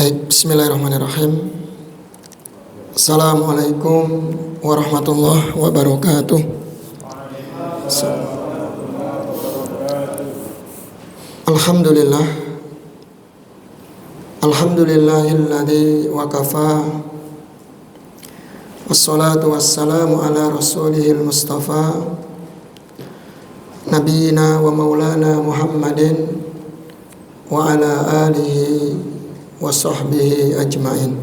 Baik, bismillahirrahmanirrahim. Assalamualaikum warahmatullahi wabarakatuh. Alhamdulillah. Alhamdulillahilladzi wa kafa. Wassalatu wassalamu ala rasulihil mustafa Nabiyina wa maulana Muhammadin wa ala alihi wa sahbihi ajma'in.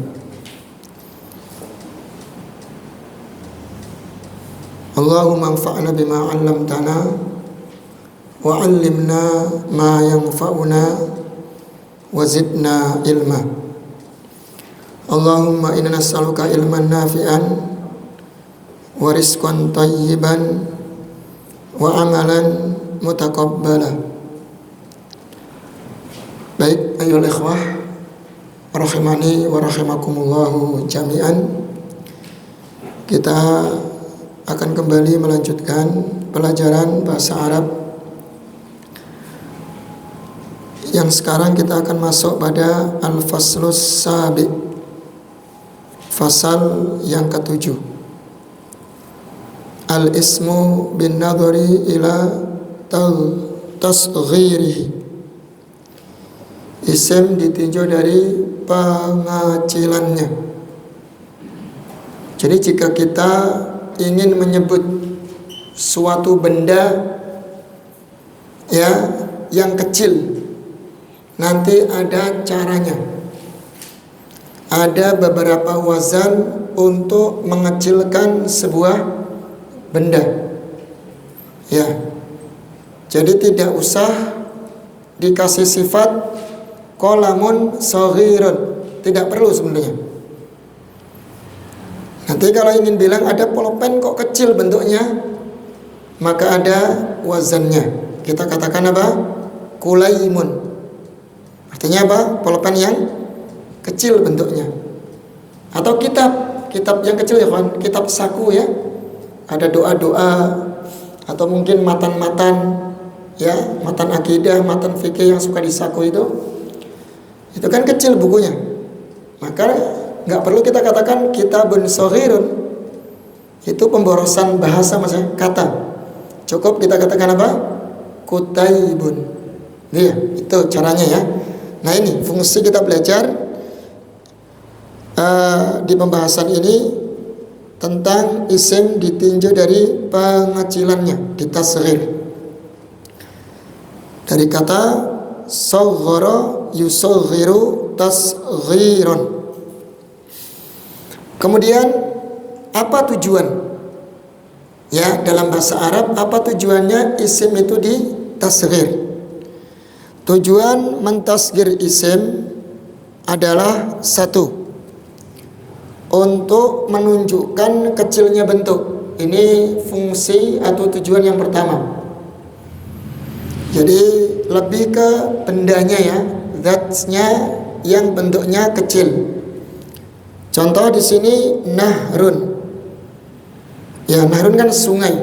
Allahumma anfa'na bima 'allamtana wa 'allimna ma yanfa'una wa zidna ilma. Allahumma inna nas'aluka ilman nafi'an wa rizqan thayyiban wa amalan mutaqabbala. Baik, ayyuhal ikhwah rahimani wa rahimakumullahu jami'an. Kita akan kembali melanjutkan pelajaran bahasa Arab. Yang sekarang kita akan masuk pada al-faslus sabi, fasal yang ketujuh. Al-ismu bin nadhari ila tasghirihi. Isim ditinjau dari pengecilannya. Jadi jika kita ingin menyebut suatu benda yang kecil, nanti ada caranya. Ada beberapa wazan untuk mengecilkan sebuah benda. Jadi tidak usah dikasih sifat qalamun shaghirun, tidak perlu sebenarnya. Nanti kalau ingin bilang ada pulpen kok kecil bentuknya, maka ada wazannya. Kita katakan apa? Kulaimun. Artinya apa? Pulpen yang kecil bentuknya. Atau kitab yang kecil ya kan, kitab saku ya. Ada doa-doa atau mungkin matan-matan matan akidah, matan fikih yang suka di saku itu kan kecil bukunya. Maka nggak perlu kita katakan kitabun shaghirun. Itu pemborosan bahasa maksudnya kata. Cukup kita katakan apa? Kutaibun. Itu caranya ya. Nah ini fungsi kita belajar di pembahasan ini tentang isim ditinjau dari pengecilannya, ditasghir. Dari kata saghara yusaghiru tasghiran. Kemudian apa tujuan? Dalam bahasa Arab apa tujuannya isim itu ditasghir? Tujuan mentasghir isim adalah satu, untuk menunjukkan kecilnya bentuk. Ini fungsi atau tujuan yang pertama. Jadi lebih ke bendanya zatnya yang bentuknya kecil. Contoh di sini nahrun. Nahrun kan sungai.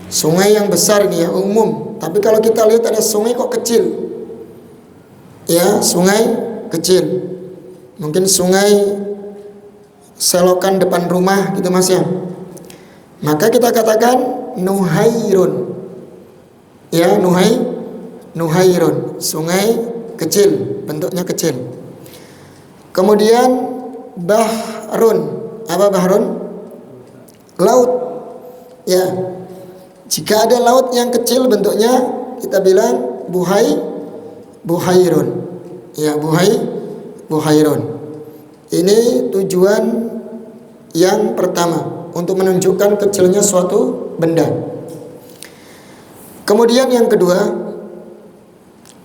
Sungai yang besar ini umum. Tapi kalau kita lihat ada sungai kok kecil. Sungai kecil. Mungkin sungai selokan depan rumah gitu Mas ya. Maka kita katakan nuhairun. Nuhairun, sungai kecil, bentuknya kecil. Kemudian bahrun. Apa bahrun? Laut. Jika ada laut yang kecil bentuknya, kita bilang buhairun. Buhairun. Ini tujuan yang pertama, untuk menunjukkan kecilnya suatu benda. Kemudian yang kedua,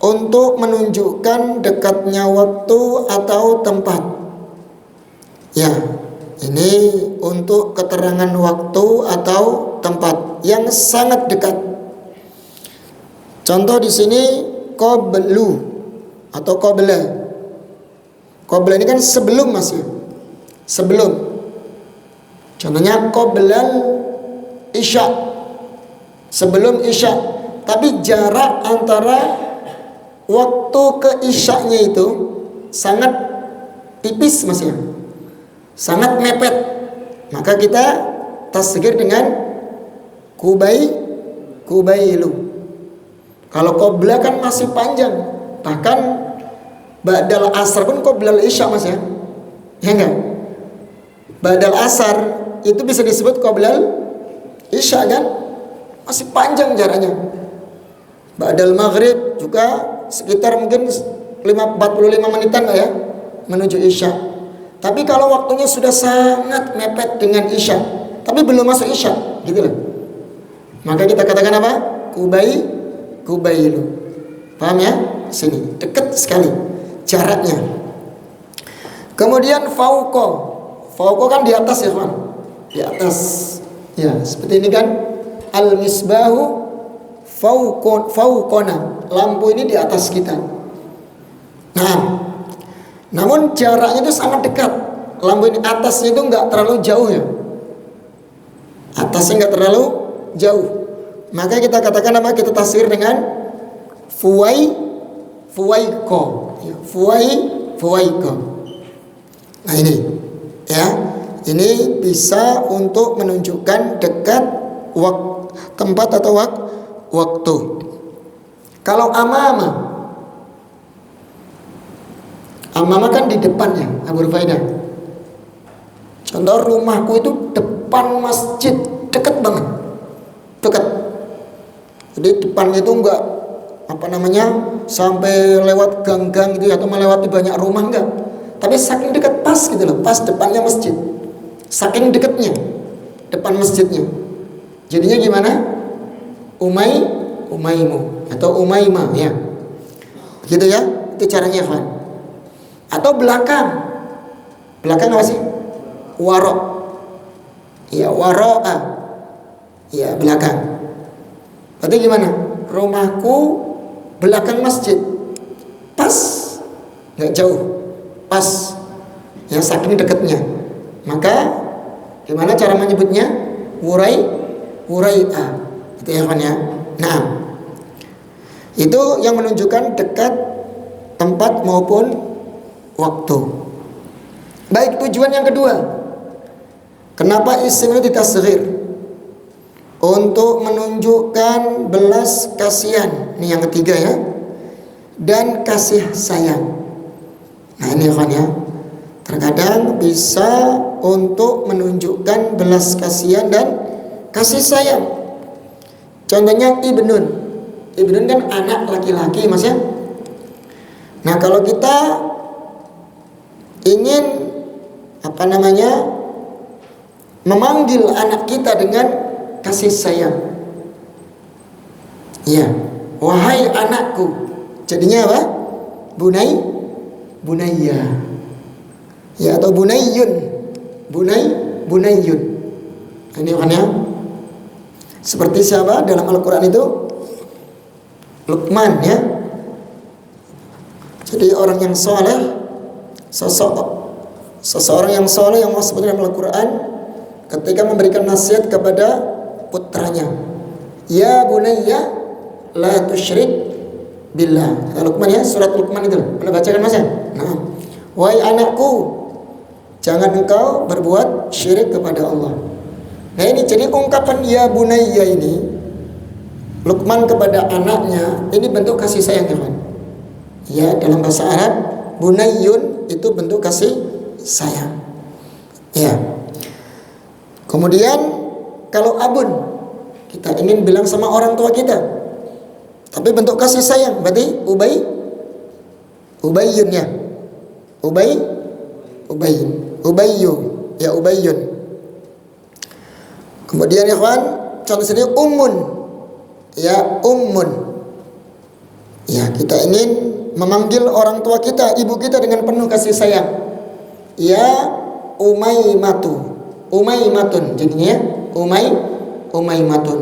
untuk menunjukkan dekatnya waktu atau tempat. Ini untuk keterangan waktu atau tempat yang sangat dekat. Contoh di sini qablu atau qabla. Qabla ini kan sebelum Mas ya. Sebelum. Contohnya qablal isya. Sebelum isya. Tapi jarak antara waktu ke isyaknya itu sangat tipis Mas ya, sangat mepet, maka kita tasghir dengan kubailu. Kalau qobla kan masih panjang, bahkan ba'dal asar pun qoblal isya Mas ya, ya enggak? Ba'dal asar itu bisa disebut qoblal isya kan, masih panjang jaraknya. Ba'dal maghrib juga sekitar mungkin 45 menitan ya menuju isya. Tapi kalau waktunya sudah sangat mepet dengan isya, tapi belum masuk isya, gitu loh, maka kita katakan apa? Kubailu. Paham ya? Sini dekat sekali jaraknya. Kemudian fauqo kan di atas ya kawan, di atas. Ya seperti ini kan, al misbahu fauqona, lampu ini di atas kita. Nah, namun jaraknya itu sangat dekat. Lampu ini atasnya itu nggak terlalu jauh ya, atasnya nggak terlalu jauh. Maka kita katakan apa? Kita tasghir dengan fuwaiqo, ya, fuwaiqo. Nah ini, ya, ini bisa untuk menunjukkan dekat tempat atau waktu. Kalau amama kan di depannya, Abu Rufaidah. Contoh rumahku itu depan masjid, dekat banget, dekat. Jadi depannya itu enggak sampai lewat gang-gang gitu atau melewati banyak rumah, enggak. Tapi saking dekat, pas gitu loh, pas depannya masjid. Saking dekatnya depan masjidnya. Jadinya gimana? Umaimu atau umaima ya. Begitu ya, itu caranya Ikhwan. Atau belakang apa sih? Warok. Ya, waro'a. Ya, belakang. Berarti gimana? Rumahku belakang masjid. Pas. Enggak jauh. Pas. Ya, saking dekatnya. Maka gimana cara menyebutnya? Wurai'a. Itu ya kan ya. Nah, itu yang menunjukkan dekat tempat maupun waktu. Baik, tujuan yang kedua, kenapa isim itu ditasghir? Untuk menunjukkan belas kasihan. Ini yang ketiga ya. Dan kasih sayang. Nah ini kan ya, terkadang bisa untuk menunjukkan belas kasihan dan kasih sayang. Contohnya ibnun kan anak laki-laki Mas ya. Nah kalau kita ingin memanggil anak kita dengan kasih sayang, ya, wahai anakku, jadinya apa? Bunayya, ya, atau bunayyun. Ini kan ya, seperti siapa dalam Al-Quran itu? Luqman ya. Jadi orang yang soleh, seseorang yang soleh yang Allah sebut dalam Al-Quran ketika memberikan nasihat kepada putranya, ya bunayya la tusyrik billah. Luqman ya, surat Luqman itu pernah baca kan Mas ya? Nah, wahai anakku, jangan engkau berbuat syirik kepada Allah. Nah ini jadi ungkapan ya bunayya ini Luqman kepada anaknya, ini bentuk kasih sayang teman. Ya, dalam bahasa Arab bunayyun itu bentuk kasih sayang. Ya. Kemudian kalau abun, kita ingin bilang sama orang tua kita, tapi bentuk kasih sayang, berarti ubayyun ya. Ubayyun. Kemudian ya kawan, contoh sendiri ummun. Ya, ummun. Ya, kita ingin memanggil orang tua kita, ibu kita dengan penuh kasih sayang. Ya, Umaimatun. Jadinya ya, Umaimatun.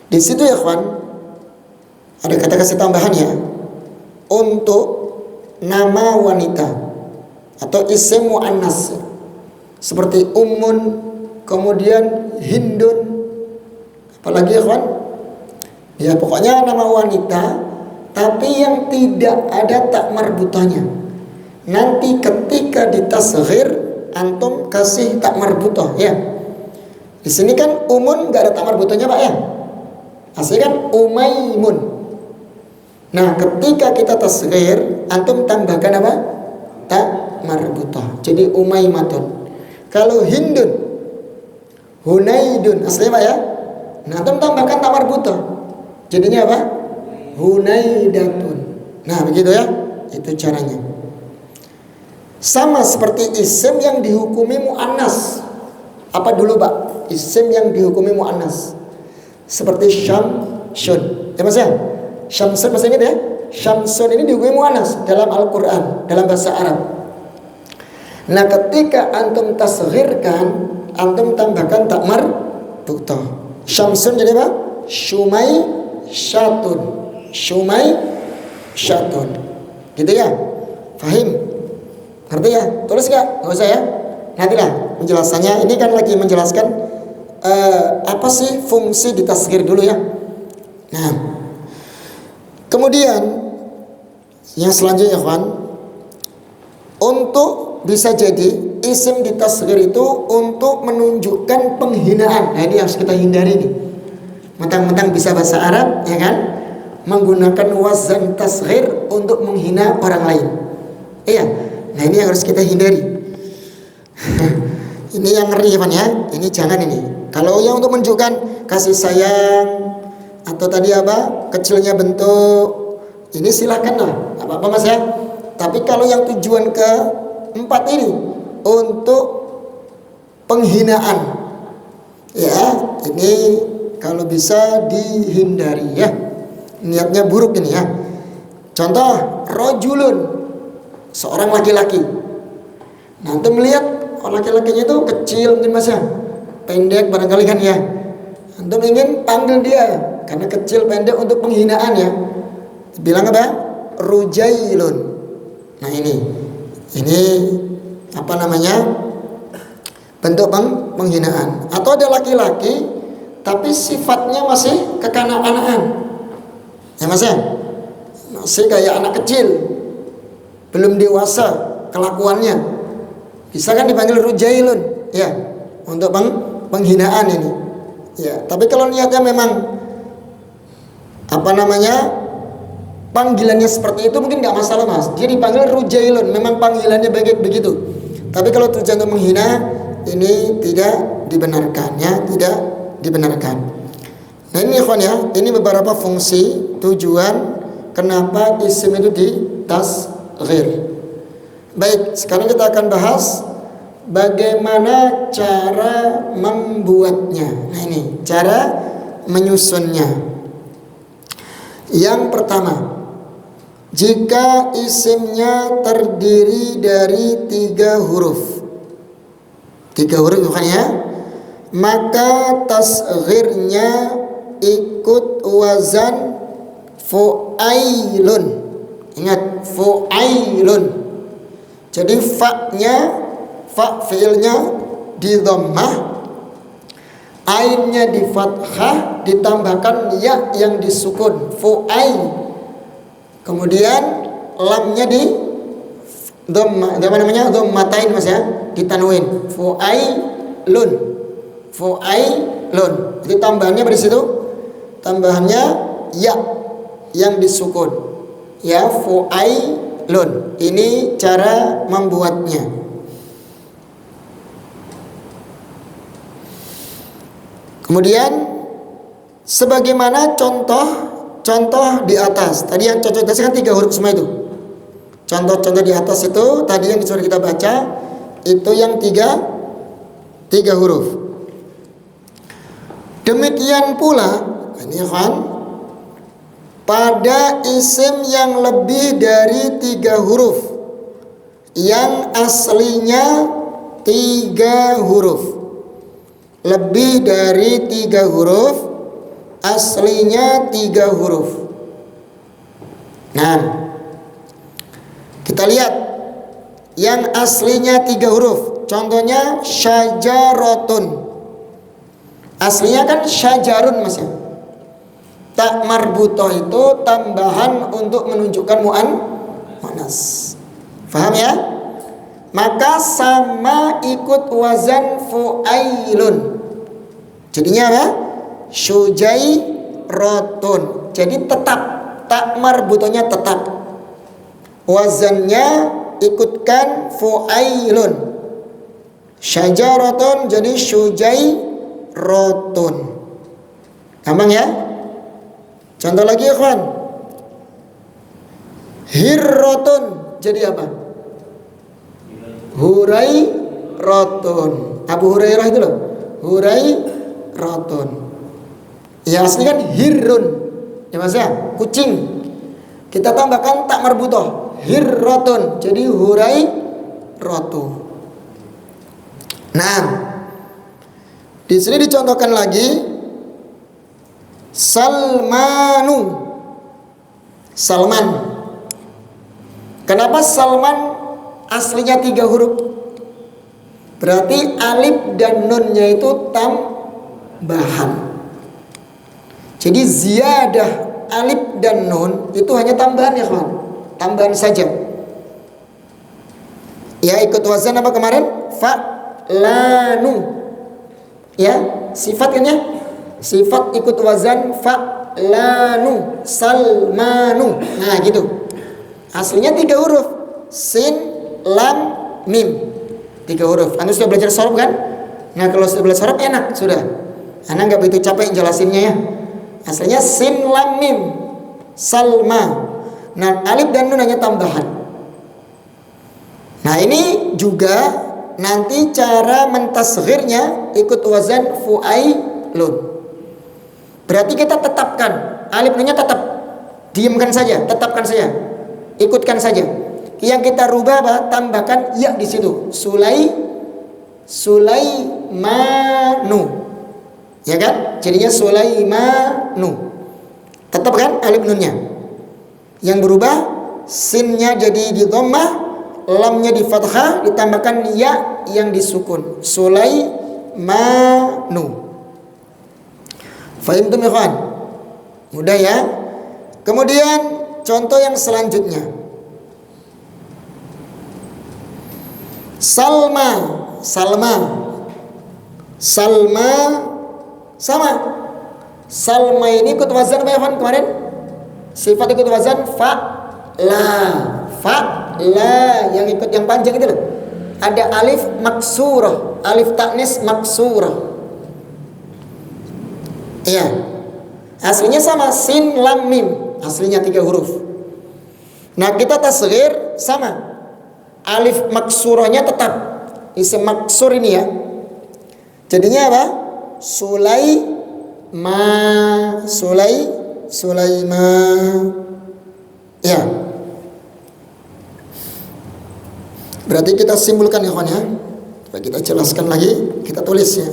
Di situ ya kawan, ada kata kasih tambahan ya. Untuk nama wanita atau isim muannas seperti ummun, kemudian hindun, apalagi ya kawan? Ya pokoknya nama wanita tapi yang tidak ada tak marbutanya, Nanti ketika ditasghir antum kasih tak marbutoh ya. Di sini kan umun nggak ada tak marbutohnya Pak ya. Aslinya kan umaimun. Nah, ketika kita tasghir antum tambahkan apa? Tak marbutoh. Jadi umaimatun. Kalau hindun, hunaidun aslinya Pak ya. Nah, antum tambahkan tak marbutoh. Jadinya apa? Hunaidatun. Nah, begitu ya. Itu caranya. Sama seperti isim yang dihukumi muannas. Apa dulu Pak? Isim yang dihukumi muannas. Seperti syamsun. Ya Mas ya? Syamsun Mas ingat ya? Syamsun ini dihukumi muannas dalam Al-Qur'an, dalam bahasa Arab. Nah, ketika antum tasghirkan, antum tambahkan tak marbutoh. Syamsun jadi apa? Shumai syatun. Shumai syatun. Gitu ya? Fahim? Ngerti ya? Tulis gak? Gak usah ya? Nantilah penjelasannya. Ini kan lagi menjelaskan apa sih fungsi ditasghir dulu ya. Nah, kemudian yang selanjutnya kawan, untuk bisa jadi isim ditasghir itu untuk menunjukkan penghinaan. Nah, ini harus kita hindari nih. Mentang-mentang bisa bahasa Arab ya kan, menggunakan wazan tasghir untuk menghina orang lain. Iya. Nah, ini yang harus kita hindari. Ini yang ngeri Pak ya. Ini jangan ini. Kalau yang untuk menunjukkan kasih sayang atau tadi apa? Kecilnya bentuk, ini silakan lah. Apa-apa Mas ya. Tapi kalau yang tujuan ke 4 ini untuk penghinaan, ya, ini kalau bisa dihindari ya. Niatnya buruk ini ya. Contoh, rojulun, seorang laki-laki. Nah, antum melihat laki-lakinya itu kecil mungkin Mas ya, pendek barangkali kan ya. Antum ingin panggil dia karena kecil pendek untuk penghinaan ya. Bilang apa? Rujailun. Nah, ini apa namanya? Bentuk penghinaan. Atau ada laki-laki tapi sifatnya masih kekanak-kanakan. Ya Mas ya? Masih kayak anak kecil, belum dewasa kelakuannya, bisa kan dipanggil rujailun ya, untuk penghinaan ini ya. Tapi kalau niatnya memang apa namanya, panggilannya seperti itu mungkin nggak masalah Mas, dia dipanggil rujailun, memang panggilannya begitu. Tapi kalau tujuan untuk menghina, ini tidak dibenarkan ya, tidak dibenarkan. Nah, ini ikhwan ya, ini beberapa fungsi tujuan kenapa isim itu ditasghir. Baik, sekarang kita akan bahas bagaimana cara membuatnya. Nah, ini cara menyusunnya. Yang pertama, jika isimnya terdiri dari 3 huruf. 3 huruf bukan ya? Maka tasghirnya ikut wazan fu'ailun. Ingat, fu'ailun. Jadi fa fiilnya di dhammah, ainnya di fathah, ditambahkan ya yang disukun, fu'ail. Kemudian lamnya di dhammah, apa namanya? Dhammatain Mas ya, ditanwin. Fu'ailun. Fu'ailun. Jadi tambahannya pada situ, tambahannya ya yang disukun. Ya, fu'ailun. Ini cara membuatnya. Kemudian sebagaimana contoh di atas. Tadi yang contoh di atas kan 3 huruf semua itu. Contoh-contoh di atas itu tadi yang sudah kita baca itu yang 3 huruf. Demikian pula ini kan pada isim yang lebih dari 3 huruf, yang aslinya 3 huruf, lebih dari 3 huruf, aslinya 3 huruf. Nah, kita lihat yang aslinya 3 huruf. Contohnya syajaratun, aslinya kan syajarun Mas ya. Tak marbutoh itu tambahan untuk menunjukkan mu'annas. Paham ya? Maka sama ikut wazan fu'ailun. Jadinya apa? Syujairatun. Jadi tetap, tak marbutonya tetap. Wazannya ikutkan fu'ailun. Syajaratun jadi syujairatun. Gampang ya? Contoh lagi ikhwan. Hirratun jadi apa? Hurairatun. Abu Hurairah itu loh. Hurairatun. Ya asli kan hirrun. Ya Mas ya, kucing. Kita tambahkan tak marbutoh. Hirratun jadi hurairatu. Nah, di sini dicontohkan lagi Salmanu. Salman. Kenapa Salman aslinya 3 huruf? Berarti alif dan nunnya itu tambahan. Jadi ziyadah alif dan nun itu hanya tambahan ya kawan. Tambahan saja. Ya ikut wazan apa kemarin? Fa'lanu. Ya, sifat kan ya? Sifat ikut wazan fa'lanu. Salmanu. Nah gitu. Aslinya 3 huruf. Sin, lam, mim. 3 huruf. Anda sudah belajar sorof kan? Nah kalau sudah belajar sorof enak sudah. Anda nggak begitu capek jelasinnya ya. Aslinya sin, lam, mim. Salma. Nah alif dan nun hanya tambahan. Nah ini juga nanti cara mentasghirnya ikut wazan fu'ailun. Berarti kita tetapkan alif nunnya tetap. Diamkan saja, tetapkan saja. Ikutkan saja. Yang kita rubah apa? Tambahkan ya di situ. Sulaimanu. Ya kan? Jadinya Sulaimanu. Tetap kan alif nunnya. Yang berubah sinnya jadi di dhammah, lamnya di fathah, ditambahkan ya yang disukun. Sulaimanu. Fahimtum ya kawan? Mudah ya. Kemudian contoh yang selanjutnya. Salma. Sama. Salma ini ikut wazan apa ya kawan kemarin? Sifat ikut wazan fa'la yang ikut yang panjang itu loh. Ada alif maksurah, alif taknis maksurah. Iya. Aslinya sama sin lam mim, aslinya 3 huruf. Nah, kita tasghir sama. Alif maksurahnya tetap. Isim maksur ini ya. Jadinya apa? Sulaiman. Ya. Berarti kita simpulkan ya kawan ya. Coba kita jelaskan lagi, kita tulis ya.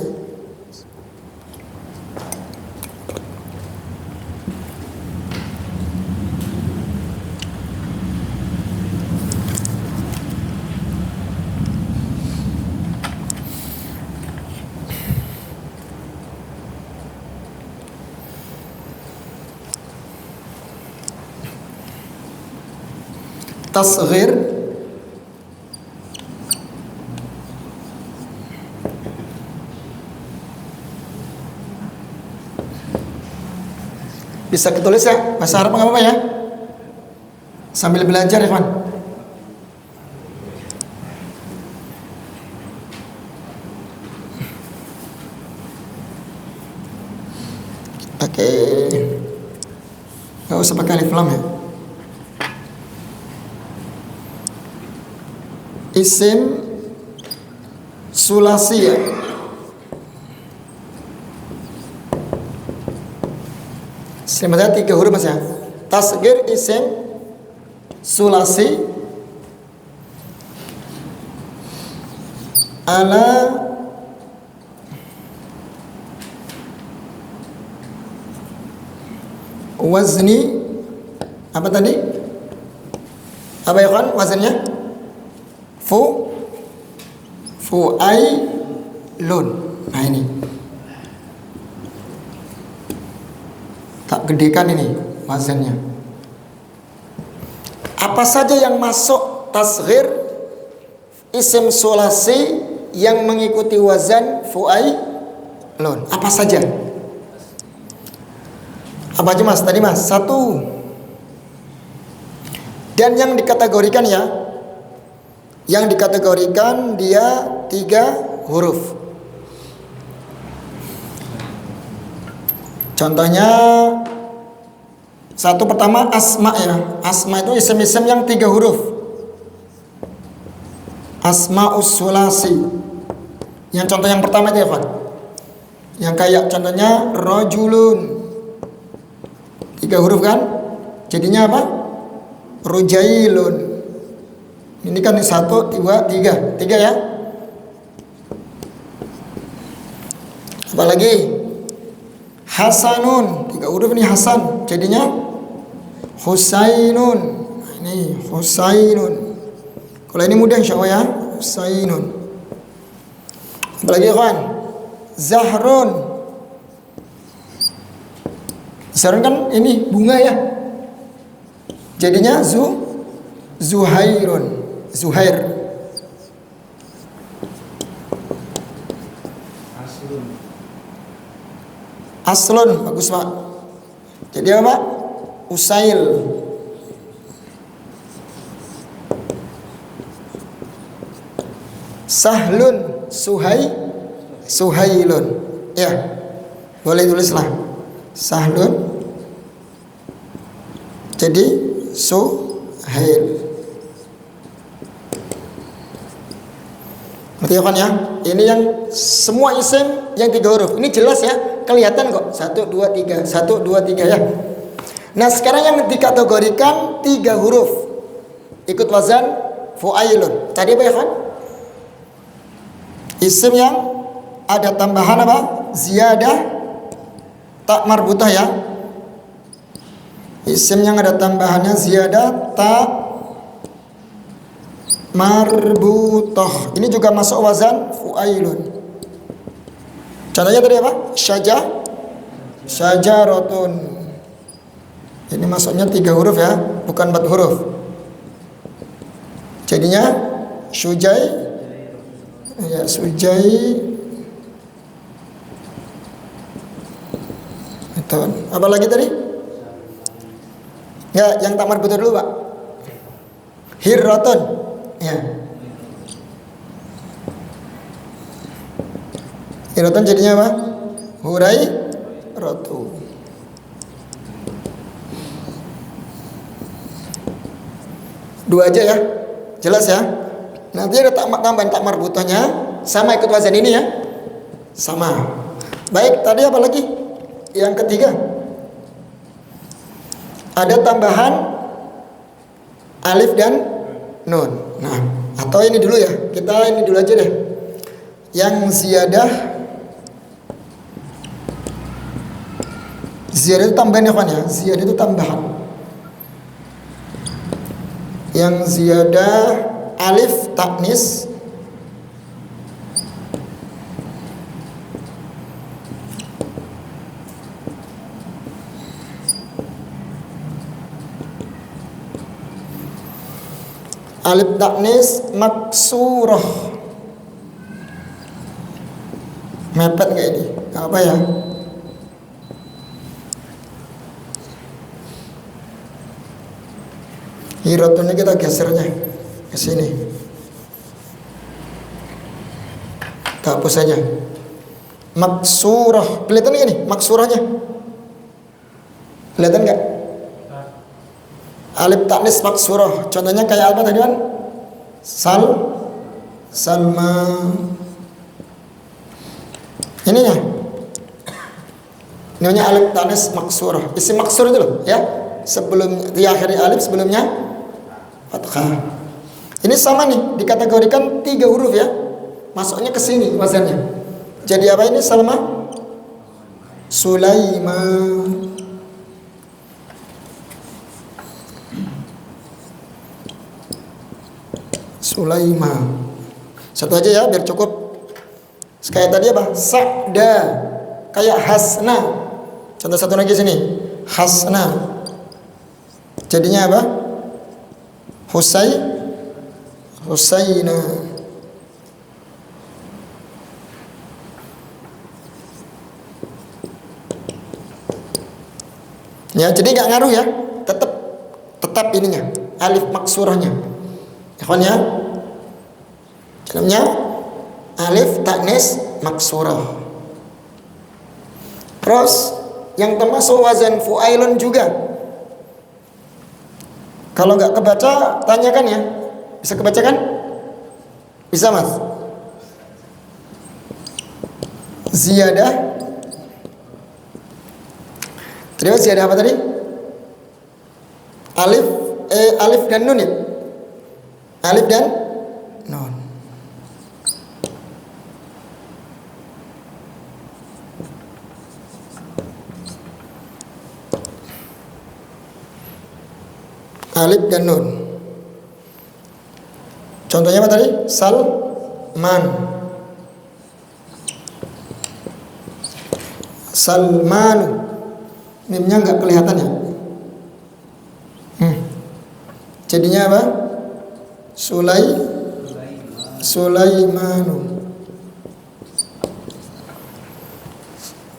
Tasghir bisa ditulis ya, bahasa Arab nggak apa-apa ya, sambil belajar ya kawan. Pakai nggak usah pakai alif lam ya. Isim sulasi ya. Sebenarnya 3 huruf mas ya. Tasghir isim sulasi ala wazni apa tadi? Apa ya kan wazannya? Fu'ailun. Nah ini tak gedekan ini wazannya. Apa saja yang masuk tasghir isim sulasi yang mengikuti wazan fu'ailun. Apa saja? Apa aja mas? Tadi mas, satu. Dan yang dikategorikan ya, yang dikategorikan dia 3 huruf. Contohnya satu pertama asma ya. Asma itu isim-isim yang 3 huruf. Asma'us sulasi. Yang contoh yang pertama itu ya Pak. Yang kayak contohnya rajulun. 3 huruf kan? Jadinya apa? Rujailun. Ini kan 1, 2, 3. 3 ya. Apalagi Hasanun, 3 huruf ini Hasan. Jadinya Husainun. Nah, ini Husainun. Kalau ini mudah insya Allah ya. Husainun. Apalagi kawan? Zahrun. Zahrun kan ini bunga ya. Jadinya Zuhairun. Zuhair. Aslun, bagus Pak. Jadi apa? Usail. Sahlun, Suhailun. Ya, boleh tulislah. Sahlun. Jadi Suhail. Ngerti ya kan ya? Ini yang semua isim yang 3 huruf. Ini jelas ya, kelihatan kok. 1, 2, 3, 1, 2, 3 ya. Nah sekarang yang dikategorikan 3 huruf, ikut wazan fu'ailun. Tadi apa ya kan? Isim yang ada tambahan apa? Ziyadah tak marbutah ya. Isim yang ada tambahannya ziyadah tak marbutah. Ini juga masuk wazan fu'ailun. Contohnya tadi apa? Syajaratun. Ini masuknya 3 huruf ya, bukan 4 huruf. Jadinya syujai. Ya, sujai. Itu. Apa lagi tadi? Ya, yang tak marbutah dulu, Pak. Hirratun. Ya. Hirratun jadinya apa? Hurai ratu. Dua aja ya. Jelas ya? Nanti ada tambahan tak marbutahnya sama ikut wazan ini ya. Sama. Baik, tadi apa lagi? Yang ketiga. Ada tambahan alif dan nun. Nah, atau ini dulu ya. Kita ini dulu aja deh. Yang ziyadah itu tambahan ya, kan ya? Ziyadah itu tambahan. Yang ziyadah alif taknis alif taknis maksurah. Mepet nggak ini? Apa ya? Hirotunnya kita gesernya ke sini. Kita hapus saja. Maksurah. Kelihatan nggak nih maksurahnya? Kelihatan nggak? Alif taknis maksurah. Contohnya kayak apa tadi kan? Salma. Ininya. Namanya alif taknis maksurah. Isim maksur itu loh, ya. Sebelum diakhiri alif, sebelumnya fathah. Ini sama nih, dikategorikan 3 huruf ya. Masuknya ke sini wazannya. Jadi apa ini Salma? Sulaima. Sulaima. Satu aja ya biar cukup. Kayak tadi apa? Sa'da. Kayak Hasna. Contoh satu lagi sini. Hasna. Jadinya apa? Husaina. Ya, jadi nggak ngaruh ya, tetap ininya, alif maksurahnya. Ikhwan ya, dalamnya alif taknis maksurah. Terus yang termasuk wazan fu'ailun juga. Kalau nggak kebaca, tanyakan ya. Bisa kebaca kan? Bisa mas? Ziyadah. Terus ziyadah apa tadi? Alif dan nun ya? Alif dan nun. Alif dan nun. Contohnya apa tadi? Salman. Salmanu. Mimnya nggak kelihatan ya. Jadinya apa? Sulaimanu.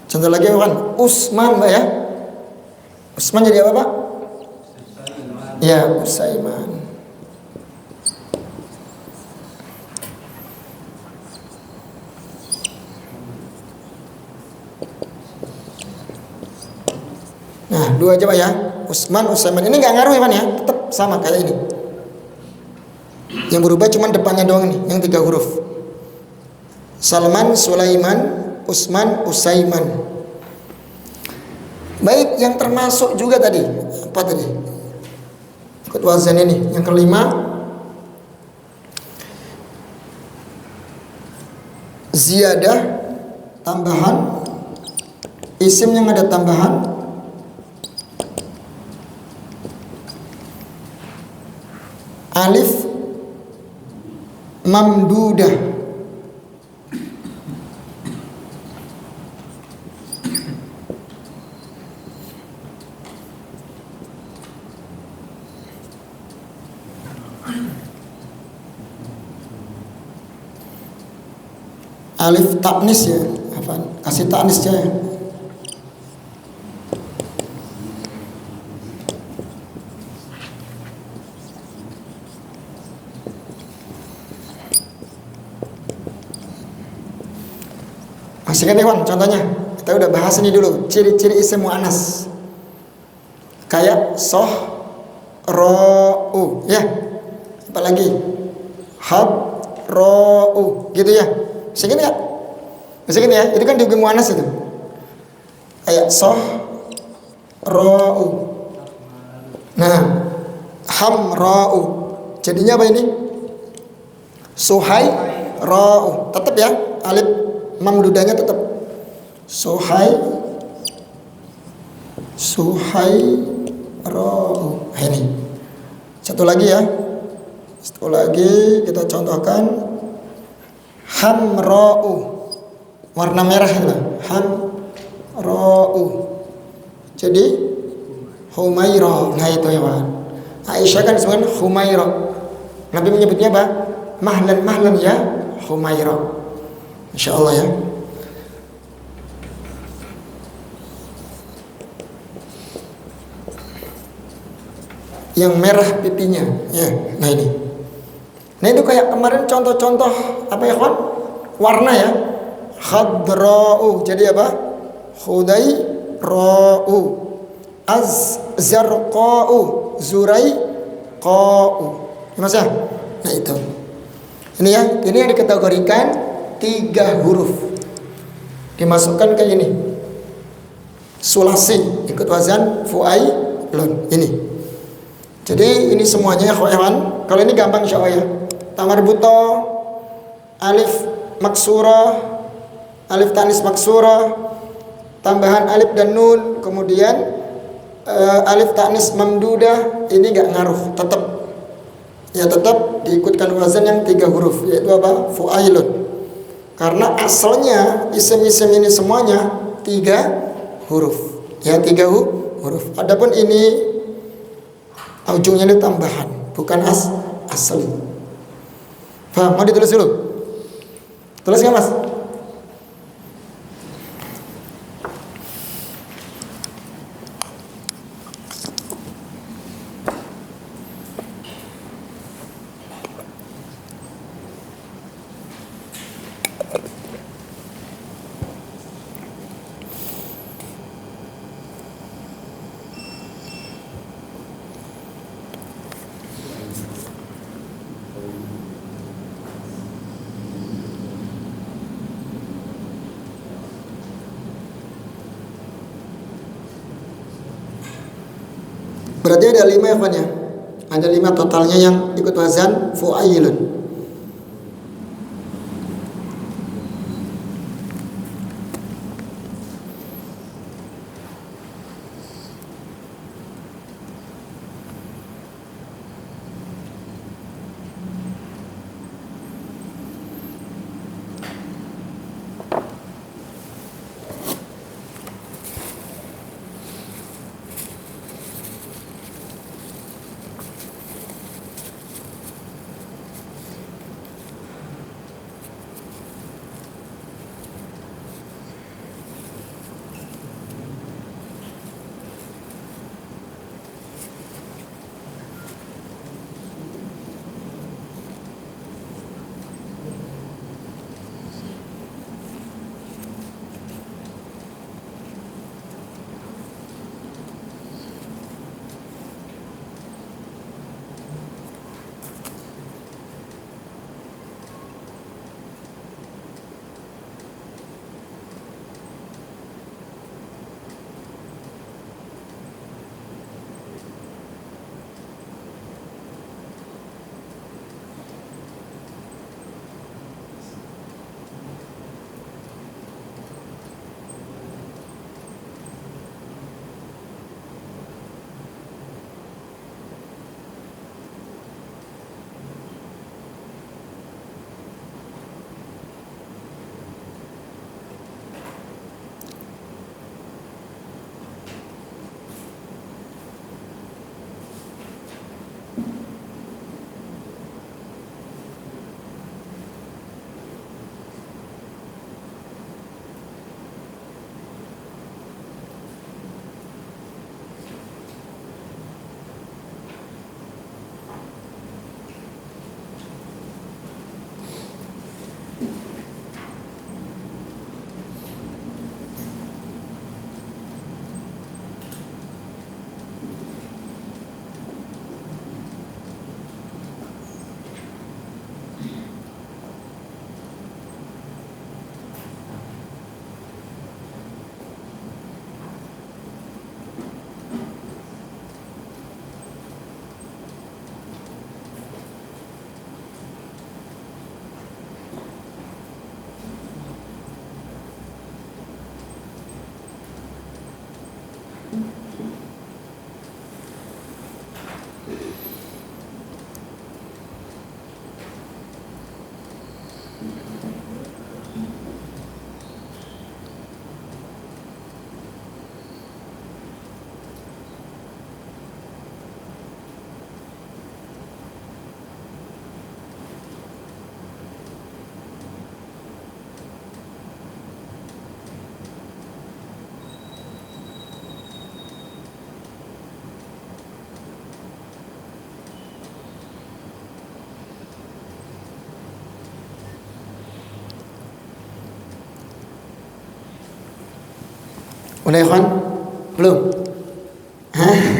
Contoh lagi apa kan? Usman Mbak ya. Usman jadi apa Pak? Ya, Usaiman. Nah, dua aja Pak ya. Usman, Usaiman. Ini nggak ngaruh ya Pak ya. Tetap sama kayak ini. Yang berubah cuma depannya doang nih, yang 3 huruf. Salman, Sulaiman, Usman, Usaiman. Baik, yang termasuk juga tadi. Apa tadi? Ikut wazan ini. Yang kelima, ziyadah, tambahan, isim yang ada tambahan, alif mamdudah. Alif taknis ya, apa? Kasih taknis aja ya. Masih kan Ikhwan contohnya? Kita udah bahas ini dulu, ciri-ciri isim mu'annas. Kayak soh, ro'u ya. Apalagi hab, ro'u gitu ya. Masih kan ya? Masih kan ya? Itu kan di mu'annas itu. Kayak soh, ro'u. Nah, ham, ro'u. Jadinya apa ini? Suhai, ro'u. Tetap ya, alif mamdudanya tetap suhai ro'u. Ini satu lagi ya, satu lagi kita contohkan hamro'u, warna merah itu hamro'u. Jadi Humairah. Nah itu ya Pak, Aisyah kan disebut Humairah. Nabi menyebutnya apa? Mahlan ya Humairah. Insya Allah ya. Yang merah pipinya ya. Nah ini. Nah itu kayak kemarin contoh-contoh apa ya kawan? Warna ya. Khadra'u. Jadi apa? Khudaira'u. Zarqa'u. Zuraiqa'u. Mas ya? Nah itu. Ini ya. Ini yang dikategorikan 3 huruf dimasukkan ke ini sulasi, ikut wazan fu'ailun ini. Jadi ini semuanya ya kawan. Kalau ini gampang insya Allah ya. Tamar buto, alif maksurah, alif tanis maksurah, tambahan alif dan nun, kemudian alif tanis mamdudah. Ini nggak ngaruh, tetap ya, tetap diikutkan wazan yang 3 huruf, yaitu apa? Fu'ailun. Karena asalnya isim-isim ini semuanya 3 huruf ya, 3 huruf. Adapun ini ujungnya ini tambahan, bukan asli. Paham? Mau ditulis dulu? Tulis nggak mas? Berarti ada 5 ya kawan ya. Ada 5 totalnya yang ikut wazan fu'ailun. Udah ya kawan? Belum? Hah?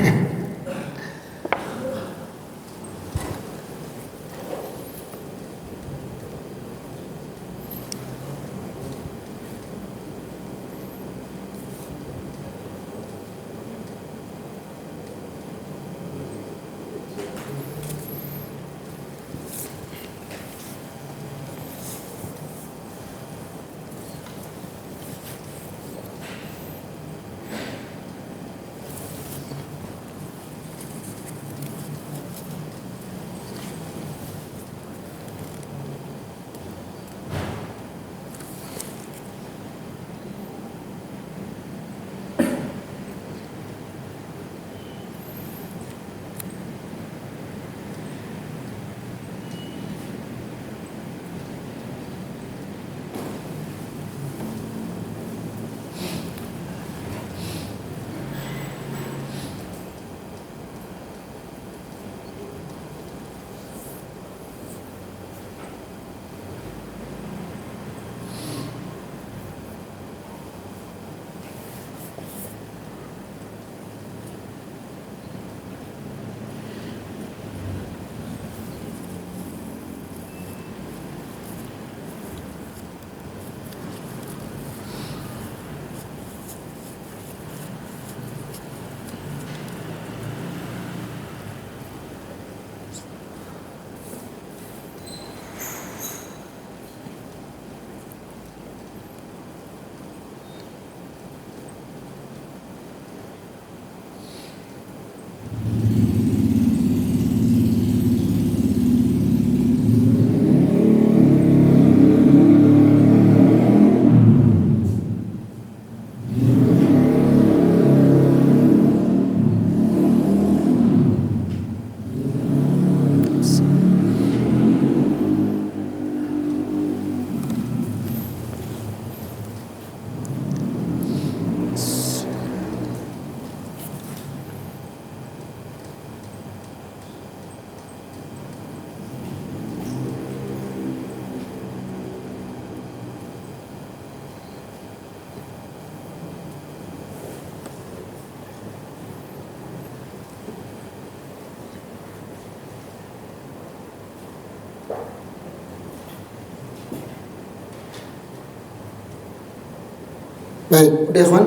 Baik, udah ikhwan.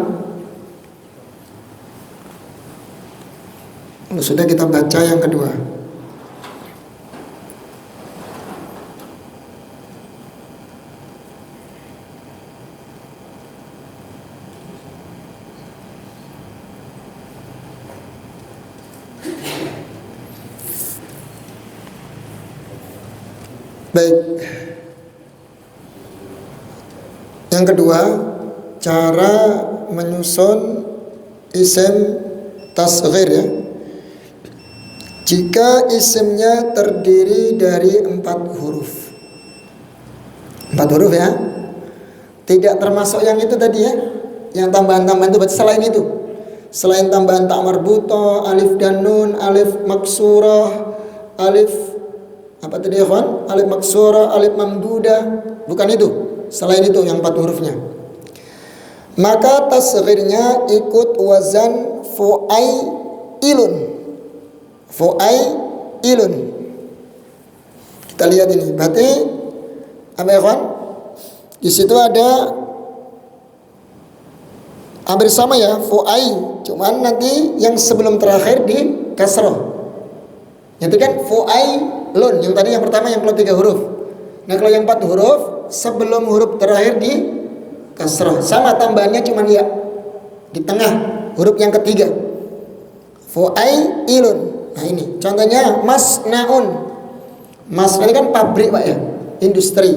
Sudah kita baca yang kedua. Baik. Yang kedua, cara menyusun isim tasghir ya. Jika isimnya terdiri dari 4 huruf. 4 huruf ya. Tidak termasuk yang itu tadi ya. Yang tambahan-tambahan itu berarti selain itu. Selain tambahan ta marbuthah, alif dan nun, alif maksurah, alif apa tadi ya kawan? Alif maksurah, alif mamdudah. Bukan itu. Selain itu yang 4 hurufnya. Maka tasghirnya ikut wazan fu'ailun. Fu'ailun. Kita lihat ini. Berarti apa ya kawan? Di situ ada hampir sama ya, fu'ai. Cuman nanti yang sebelum terakhir di kasroh. Nanti kan fu'ailun. Yang tadi yang pertama yang kalau 3 huruf. Nah kalau yang 4 huruf sebelum huruf terakhir di kasroh. Sama tambahannya cuman ya di tengah huruf yang ketiga. Fu'ailun. Nah ini contohnya masnaun. Masna ini kan pabrik Pak ya, industri.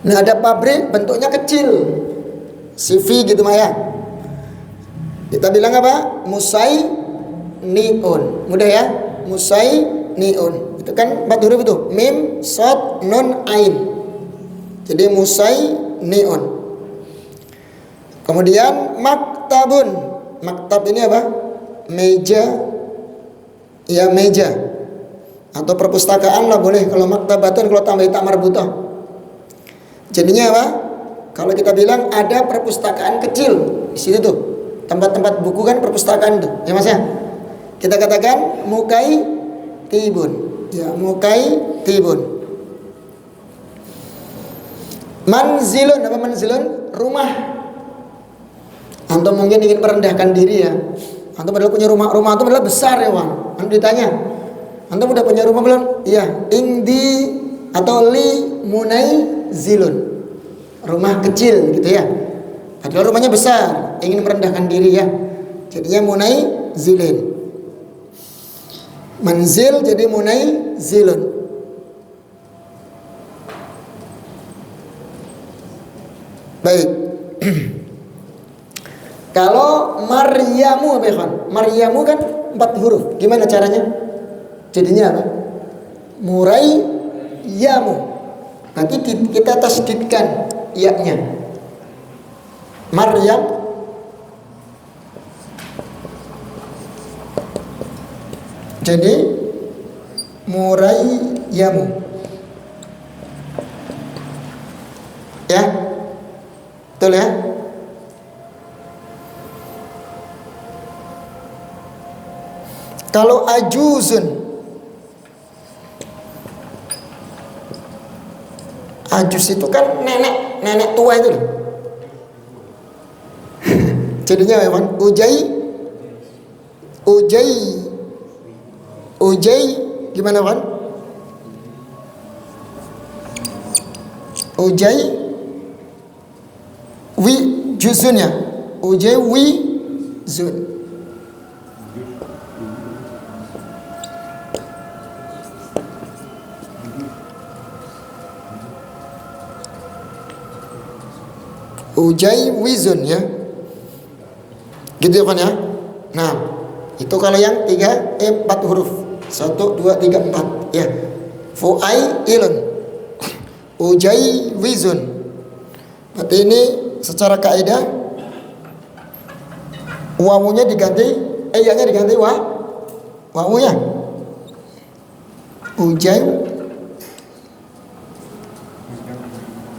Nah ada pabrik bentuknya kecil, CV gitu Maya. Kita bilang apa? Musai-niun. Mudah ya? Musai-niun. Itu kan 4 huruf itu. Mim, shad, nun, ain. Jadi musai-niun. Kemudian maktabun. Maktab ini apa? Meja. Ya meja. Atau perpustakaan lah boleh. Kalau maktabatun kalau tambah ta marbuthah. Jadinya apa? Kalau kita bilang ada perpustakaan kecil di situ tuh, tempat-tempat buku kan perpustakaan tuh, ya Mas ya. Kita katakan mukai tibun, ya mukai tibun. Manzilun, apa manzilun? Rumah. Antum mungkin ingin merendahkan diri ya. Antum padahal punya rumah antum padahal besar ya Bang. Antum ditanya, antum udah punya rumah belum? Iya. Indi atau li munai zilun. Rumah kecil gitu ya. Padahal rumahnya besar, ingin merendahkan diri ya. Jadinya munai zilin. Manzil jadi munai zilun. Baik. Kalau Maryamu apa ya? Maryamu kan 4 huruf. Gimana caranya? Jadinya apa? Murai yamu. Nanti kita tasdidkan ya-nya. Maryam. Jadi Murayyamu. Ya. Betul ya? Kalau ajuzun, ajuz itu kan nenek tua itu loh. Jadinya memang ujai gimana kan? Ujai wi juzunnya. Ujai wi zun. Ujai wizun ya. Gitu kan ya. Nah, itu kalau yang 4 huruf. 1 2 3 4 ya. Fu'ai ilun. Ujai wizun. Berarti ini secara kaidah wawunya diganti ya-nya diganti wawunya. Ujai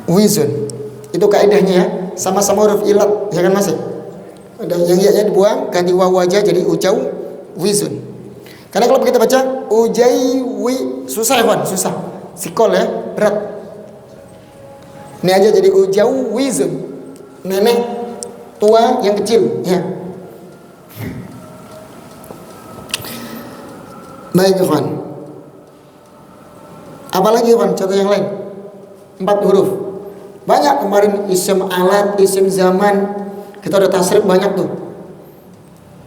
wizun. Itu kaidahnya ya. Sama-sama huruf ilat, ya kan Mas? Ada yang ya-nya dibuang, ganti wawu aja jadi ujau wizun. Karena kalau kita baca ujai wi susah ya, Wan, susah. Sikol ya, berat. Ini aja jadi ujau wizun. nenek tua yang kecil, ya. Baik, ikhwan. Apalagi ikhwan, contoh yang lain. 4 huruf. Banyak kemarin isim alat, isim zaman. Kita udah tasrif banyak tuh.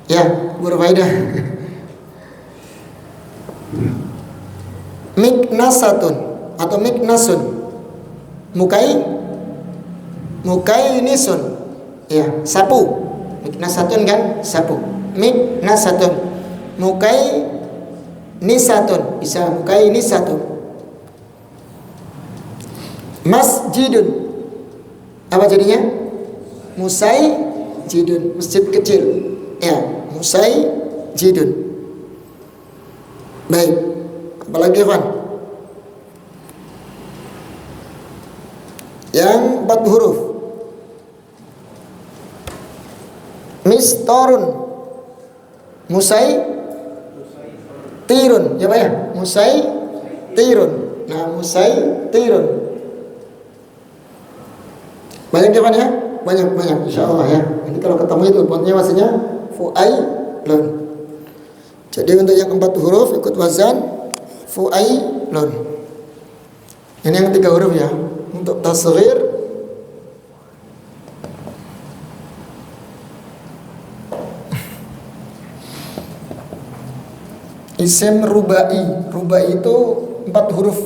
Ya, berfaedah. Miknasatun atau miknasun. Mukainisun. Ya, sapu. Miknasatun kan sapu. Miknasatun. Nisatun, bisa nisatun. Masjidun, apa jadinya? Jidun, masjid kecil. Ya, jidun. Baik, apalagi Van? Yang 4 huruf. Mistorun, tirun, ya Pak ya? Tirun. Nah, tirun. Banyak ya Pak ya? Banyak insyaallah ya. Ini kalau ketemu itu pokoknya maksudnya fu'ailun. Jadi untuk yang 4 huruf ikut wazan fu'ailun. Ini yang 3 huruf ya. Untuk tasghir isim rubai. Rubai itu 4 huruf.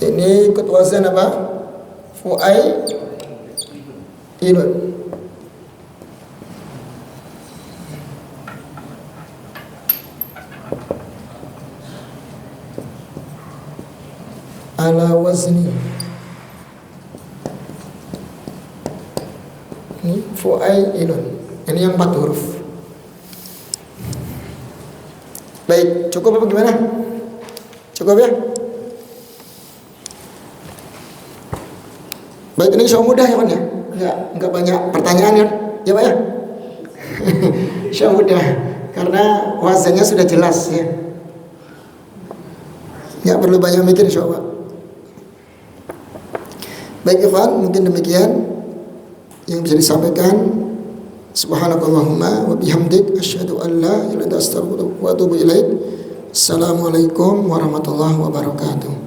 Ini ikut wazan apa? Fu'ailun. Ala wazni. Ini fu'ailun. Ini yang 4 huruf. Baik, cukup apa gimana? Cukup ya? Baik, ini insya Allah mudah ya Pak ya? Enggak banyak pertanyaan ya? Ya Pak ya? Insya Allah mudah, karena wazannya sudah jelas ya. Enggak perlu banyak mikir insya Allah. Baik ikhwan, mungkin demikian yang bisa disampaikan. Subhanakallahumma wa bihamdik asyhadu an la ilaha illa anta astaghfiruka wa atubu ilaik. Assalamualaikum warahmatullahi wabarakatuh.